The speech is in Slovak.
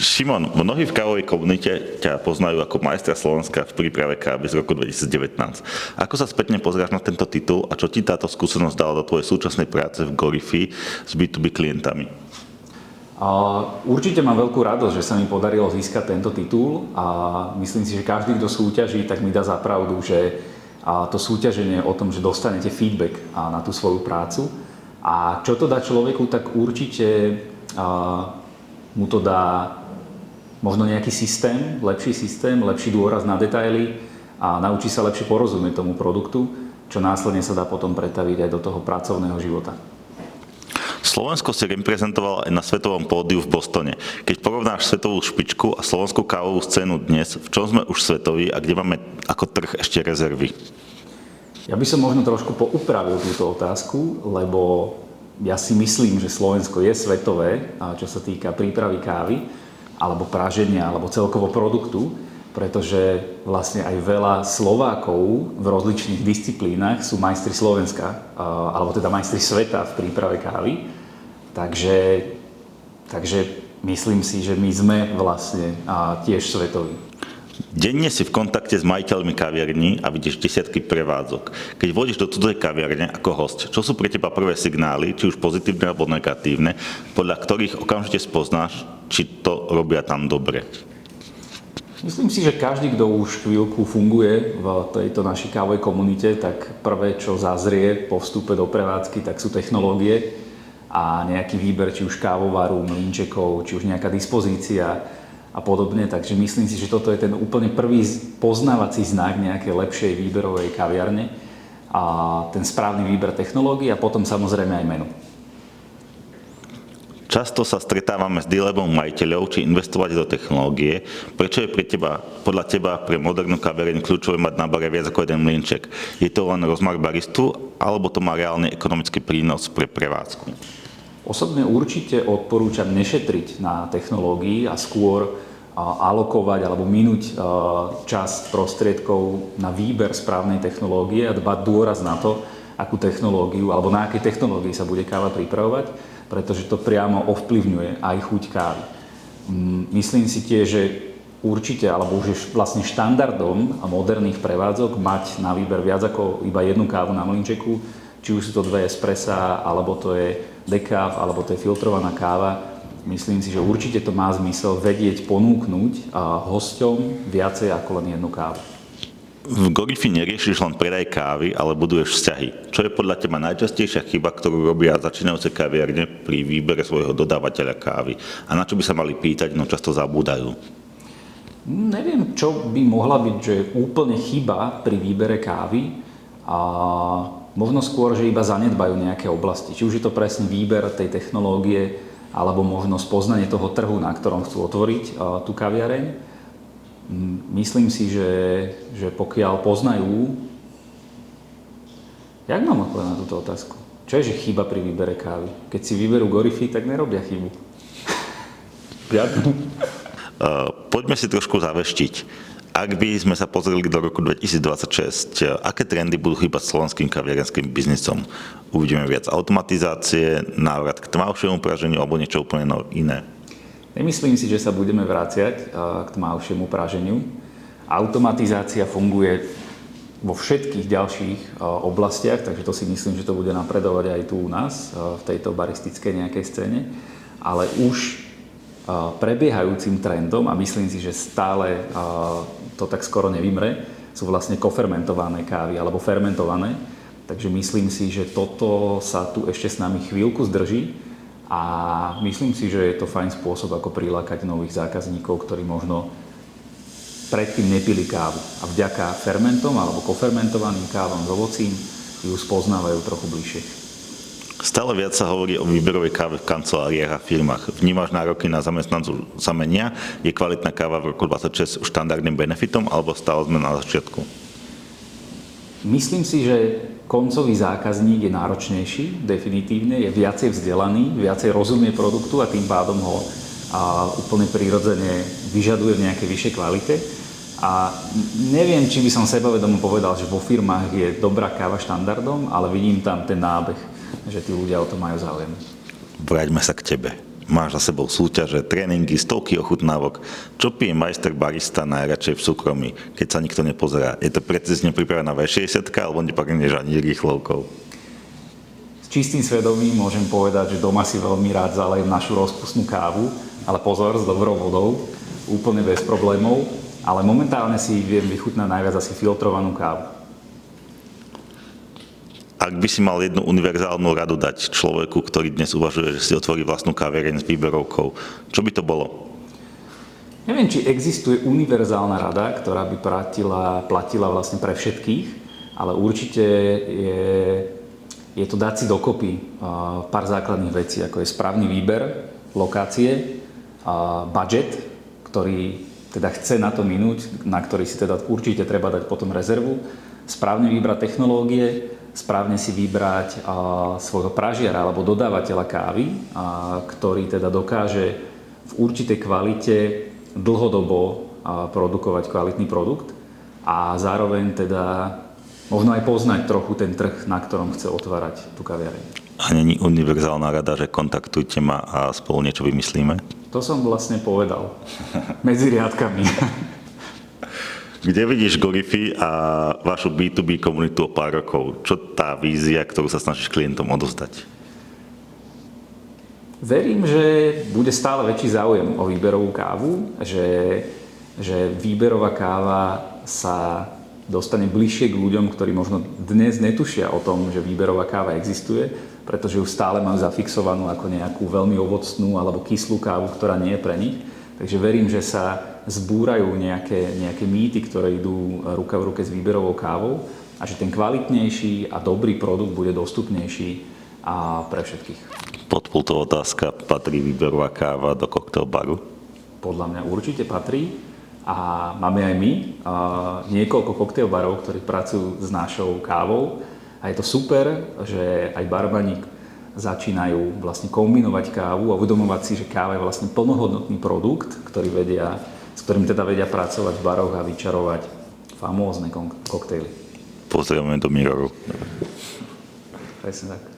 Šimon, mnohí v kávovej komunite ťa poznajú ako majstra Slovenska v príprave kávy z roku 2019. Ako sa spätne pozráš na tento titul a čo ti táto skúsenosť dala do tvojej súčasnej práce v Gorify s B2B klientami? Určite mám veľkú radosť, že sa mi podarilo získať tento titul a myslím si, že každý, kto súťaží, tak mi dá za pravdu, že to súťaženie o tom, že dostanete feedback na tú svoju prácu. A čo to dá človeku, tak určite mu to dá možno nejaký systém, lepší dôraz na detaily a naučí sa lepšie porozumieť tomu produktu, čo následne sa dá potom pretaviť aj do toho pracovného života. Slovensko si reprezentoval aj na svetovom pódiu v Bostone. Keď porovnáš svetovú špičku a slovenskú kávovú scénu dnes, v čom sme už svetoví a kde máme ako trh ešte rezervy? Ja by som možno trošku poupravil túto otázku, lebo ja si myslím, že Slovensko je svetové, čo sa týka prípravy kávy, alebo praženia, alebo celkovo produktu, pretože vlastne aj veľa Slovákov v rozličných disciplínach sú majstri Slovenska, alebo teda majstri sveta v príprave kávy. Takže myslím si, že my sme vlastne tiež svetoví. Denne si v kontakte s majiteľmi kaviarní a vidíš desiatky prevádzok. Keď vôjdeš do cudzej kaviarne ako host, čo sú pre teba prvé signály, či už pozitívne alebo negatívne, podľa ktorých okamžite spoznáš, či to robia tam dobre? Myslím si, že každý, kto už chvíľku funguje v tejto našej kávovej komunite, tak prvé, čo zazrie po vstupe do prevádzky, tak sú technológie a nejaký výber, či už kávovaru, mlynčekov, či už nejaká dispozícia a podobne. Takže myslím si, že toto je ten úplne prvý poznávací znak nejakej lepšej výberovej kaviarne a ten správny výber technológií a potom samozrejme aj menu. Často sa stretávame s dilemmou majiteľov, či investovať do technológie. Prečo je podľa teba pre modernú kaviareň kľúčové mať na bare viac ako jeden mlynček? Je to len rozmar baristu, alebo to má reálny ekonomický prínos pre prevádzku? Osobne určite odporúčam nešetriť na technológii a skôr alokovať alebo minúť časť prostriedkov na výber správnej technológie a dbať dôraz na to, akú technológiu alebo na akej technológii sa bude káva pripravovať, pretože to priamo ovplyvňuje aj chuť kávy. Myslím si tiež, že určite, alebo už je vlastne štandardom moderných prevádzok mať na výber viac ako iba jednu kávu na mlynčeku, či už sú to 2 espressá, alebo to je dekáv, alebo to je filtrovaná káva. Myslím si, že určite to má zmysel vedieť ponúknuť hosťom viacej ako len jednu kávu. V Gorify neriešiš len predaj kávy, ale buduješ vzťahy. Čo je podľa teba najčastejšia chyba, ktorú robia začínajúce kaviarne pri výbere svojho dodávateľa kávy? A na čo by sa mali pýtať, no často zabúdajú? Neviem, čo by mohla byť, že úplne chyba pri výbere kávy. A možno skôr, že iba zanedbajú nejaké oblasti. Či už je to presne výber tej technológie, alebo možno spoznanie toho trhu, na ktorom chcú otvoriť tú kaviareň. Myslím si, že pokiaľ poznajú... Jak mám odpovedať na túto otázku? Čo je, že chyba pri výbere kávy? Keď si vyberú Gorify, tak nerobia chybu. Poďme si trošku zaveštiť. Ak by sme sa pozreli do roku 2026, aké trendy budú chýbať slovenským kaviarenským biznisom? Uvidíme viac automatizácie, návrat k tmavšiemu praženiu alebo niečo úplne iné? Nemyslím si, že sa budeme vraciať k tmavšiemu praženiu. Automatizácia funguje vo všetkých ďalších oblastiach, takže to si myslím, že to bude napredovať aj tu u nás, v tejto baristickej nejakej scéne. Ale už prebiehajúcim trendom, a myslím si, že stále to tak skoro nevymre, sú vlastne kofermentované kávy alebo fermentované. Takže myslím si, že toto sa tu ešte s nami chvíľku zdrží. A myslím si, že je to fajn spôsob, ako prilákať nových zákazníkov, ktorí možno predtým nepili kávu. A vďaka fermentom alebo kofermentovaným kávam s ovocím ju spoznávajú trochu bližšie. Stále viac sa hovorí o výberovej káve v kanceláriách a firmách. Vnímaš nároky na zamestnancov sa menia? Je kvalitná káva v roku 2026 už štandardným benefitom, alebo stále sme na začiatku? Myslím si, že koncový zákazník je náročnejší, definitívne, je viacej vzdelaný, viacej rozumie produktu a tým pádom ho úplne prirodzene vyžaduje v nejakej vyššej kvalite. A neviem, či by som sebavedomo povedal, že vo firmách je dobrá káva štandardom, ale vidím tam ten nábeh, že tí ľudia o to majú záujem. Vráťme sa k tebe. Máš za sebou súťaže, tréningy, stovky ochutnávok. Čo pije majster barista najradšej v súkromí, keď sa nikto nepozerá? Je to precízne pripravená V60 alebo nepakrneš ani rýchlovkou? S čistým svedomím môžem povedať, že doma si veľmi rád zalejem našu rozpustnú kávu, ale pozor, s dobrou vodou, úplne bez problémov, ale momentálne si viem vychutnať najviac asi filtrovanú kávu. Ak by si mal jednu univerzálnu radu dať človeku, ktorý dnes uvažuje, že si otvorí vlastnú kaviareň s výberovkou, čo by to bolo? Neviem, či existuje univerzálna rada, ktorá by platila vlastne pre všetkých, ale určite je to dať si dokopy pár základných vecí, ako je správny výber lokácie, budget, ktorý teda chce na to minúť, na ktorý si teda určite treba dať potom rezervu, správne vybrať technológie, správne si vybrať svojho pražiara alebo dodávateľa kávy, ktorý teda dokáže v určitej kvalite dlhodobo produkovať kvalitný produkt a zároveň teda možno aj poznať trochu ten trh, na ktorom chce otvárať tú kaviareň. A není univerzálna rada, že kontaktujte ma a spolu niečo vymyslíme? To som vlastne povedal medzi riadkami. Kde vidíš Gorify a vašu B2B komunitu o pár rokov? Čo tá vízia, ktorú sa snažíš klientom odozdať? Verím, že bude stále väčší záujem o výberovú kávu, že výberová káva sa dostane bližšie k ľuďom, ktorí možno dnes netušia o tom, že výberová káva existuje, pretože ju stále majú zafixovanú ako nejakú veľmi ovocnú alebo kyslú kávu, ktorá nie je pre nich. Takže verím, že sa zbúrajú nejaké mýty, ktoré idú ruka v ruke s výberovou kávou a že ten kvalitnejší a dobrý produkt bude dostupnejší a pre všetkých. Podpultová otázka, patrí výberová káva do koktailbaru? Podľa mňa určite patrí a máme aj my niekoľko koktailbarov, ktorí pracujú s našou kávou a je to super, že aj barmani začínajú vlastne kombinovať kávu a uvedomovať si, že káva je vlastne plnohodnotný produkt, s ktorým teda vedia pracovať v baroch a vyčarovať famózne koktejly. Pozrieme do miroru. Presne tak.